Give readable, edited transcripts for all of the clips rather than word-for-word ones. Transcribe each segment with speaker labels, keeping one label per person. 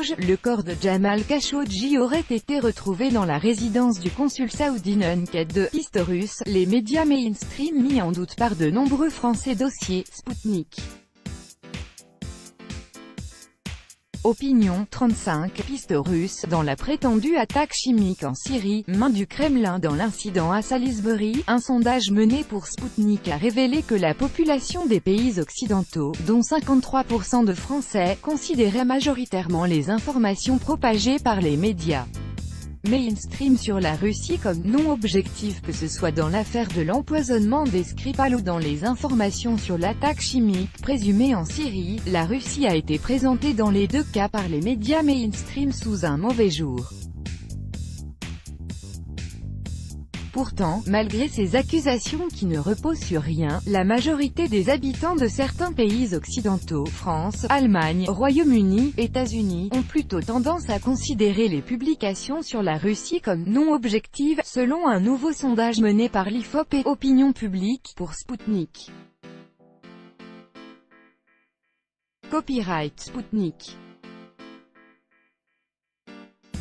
Speaker 1: purge, le corps de Jamal Khashoggi aurait été retrouvé dans la résidence du consul saoudien enquête de Pistorius, les médias mainstream mis en doute par de nombreux Français. Dossier Sputnik. Opinion 35. Pistorius dans la prétendue attaque chimique en Syrie, main du Kremlin dans l'incident à Salisbury. Un sondage mené pour Sputnik a révélé que la population des pays occidentaux, dont 53% de Français, considérait majoritairement les informations propagées par les médias mainstream sur la Russie comme non objectives, que ce soit dans l'affaire de l'empoisonnement des Skripal ou dans les informations sur l'attaque chimique présumée en Syrie. La Russie a été présentée dans les deux cas par les médias mainstream sous un mauvais jour. Pourtant, malgré ces accusations qui ne reposent sur rien, la majorité des habitants de certains pays occidentaux, France, Allemagne, Royaume-Uni, États-Unis, ont plutôt tendance à considérer les publications sur la Russie comme non objectives, selon un nouveau sondage mené par l'IFOP et Opinion publique, pour Sputnik. Copyright Sputnik.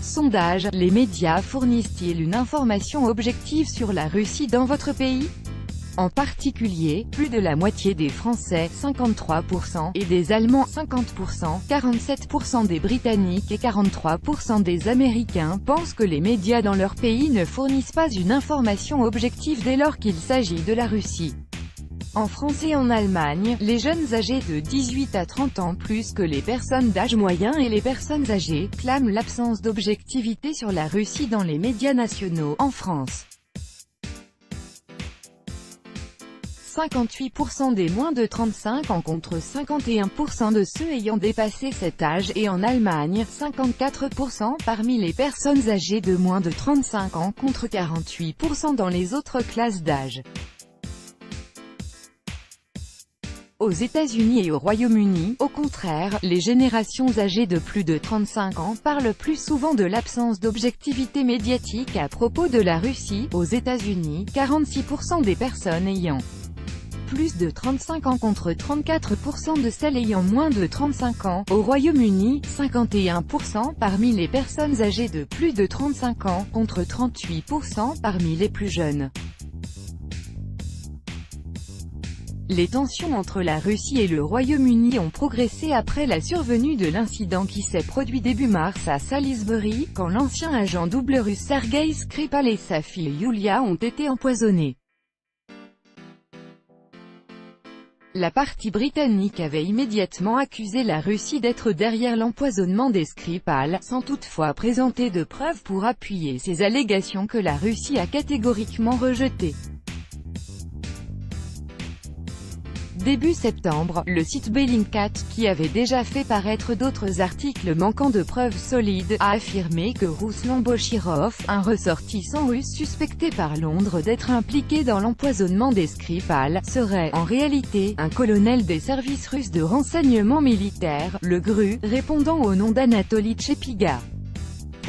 Speaker 1: Sondage, les médias fournissent-ils une information objective sur la Russie dans votre pays? En particulier, plus de la moitié des Français, 53%, et des Allemands, 50%, 47% des Britanniques et 43% des Américains pensent que les médias dans leur pays ne fournissent pas une information objective dès lors qu'il s'agit de la Russie. En France et en Allemagne, les jeunes âgés de 18 à 30 ans plus que les personnes d'âge moyen et les personnes âgées, clament l'absence d'objectivité sur la Russie dans les médias nationaux. En France, 58% des moins de 35 ans contre 51% de ceux ayant dépassé cet âge, et en Allemagne, 54% parmi les personnes âgées de moins de 35 ans contre 48% dans les autres classes d'âge. Aux États-Unis et au Royaume-Uni, au contraire, les générations âgées de plus de 35 ans parlent plus souvent de l'absence d'objectivité médiatique à propos de la Russie. Aux États-Unis, 46% des personnes ayant plus de 35 ans contre 34% de celles ayant moins de 35 ans. Au Royaume-Uni, 51% parmi les personnes âgées de plus de 35 ans, contre 38% parmi les plus jeunes. Les tensions entre la Russie et le Royaume-Uni ont progressé après la survenue de l'incident qui s'est produit début mars à Salisbury, quand l'ancien agent double russe Sergei Skripal et sa fille Yulia ont été empoisonnés. La partie britannique avait immédiatement accusé la Russie d'être derrière l'empoisonnement des Skripal, sans toutefois présenter de preuves pour appuyer ces allégations que la Russie a catégoriquement rejetées. Début septembre, le site Bellingcat, qui avait déjà fait paraître d'autres articles manquant de preuves solides, a affirmé que Ruslan Bochirov, un ressortissant russe suspecté par Londres d'être impliqué dans l'empoisonnement des Skripal, serait, en réalité, un colonel des services russes de renseignement militaire, le GRU, répondant au nom d'Anatoly Chepiga.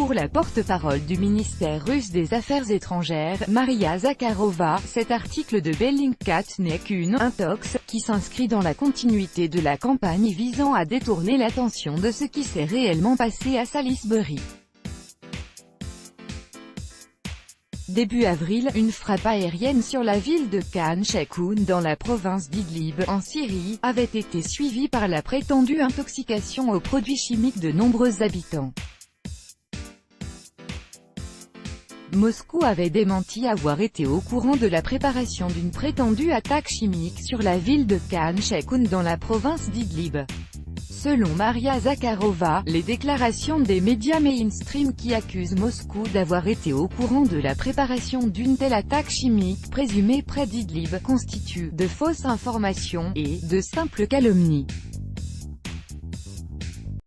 Speaker 1: Pour la porte-parole du ministère russe des Affaires étrangères, Maria Zakharova, cet article de Bellingcat n'est qu'une intox, qui s'inscrit dans la continuité de la campagne visant à détourner l'attention de ce qui s'est réellement passé à Salisbury. Début avril, une frappe aérienne sur la ville de Khan Sheikhoun dans la province d'Idlib, en Syrie, avait été suivie par la prétendue intoxication aux produits chimiques de nombreux habitants. Moscou avait démenti avoir été au courant de la préparation d'une prétendue attaque chimique sur la ville de Khan Sheikhoun dans la province d'Idlib. Selon Maria Zakharova, les déclarations des médias mainstream qui accusent Moscou d'avoir été au courant de la préparation d'une telle attaque chimique présumée près d'Idlib constituent de fausses informations et de simples calomnies.